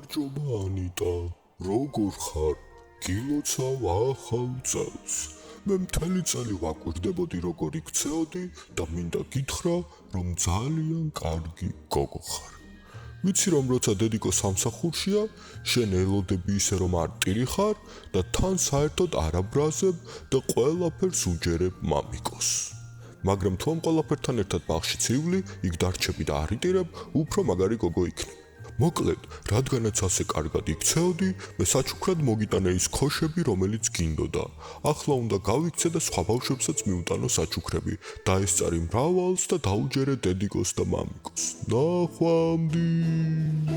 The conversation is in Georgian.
გამარჯობა ანიტა, როგორ ხარ? გილოცავ ახალ წელს. მე მთელი წელი ვაკვირდებოდი როგორ იქცეოდი და მინდა გითხრა, რომ ძალიან კარგი გოგო ხარ. ვიცი რომ როცა დედიკო სამსახურშია, შენ ელოდები ისე რომ არ ტირი ხარ და თან საერთოდ არ აბრაზებ და ყველაფერს უჯერებ მამიკოს. მაგრამ თუ ამ ყველაფერთან ერთად ბაღში ცივლი, იქ დარჩები და არ იტირებ, უფრო მაგარი გოგო იქნები. მოკლედ, რადგანაც ასე კარგად იქცეოდი, მე საჩუქრად მოგიტანე ის ქოშები, რომელიც გინდოდა. ახლა უნდა გავიქცე და სხვა ბავშვებსაც მიუტანო საჩუქრები, დაესწარი მრავალს და დაუჯერე დედიკოს და მამიკოს. ნახვამდის!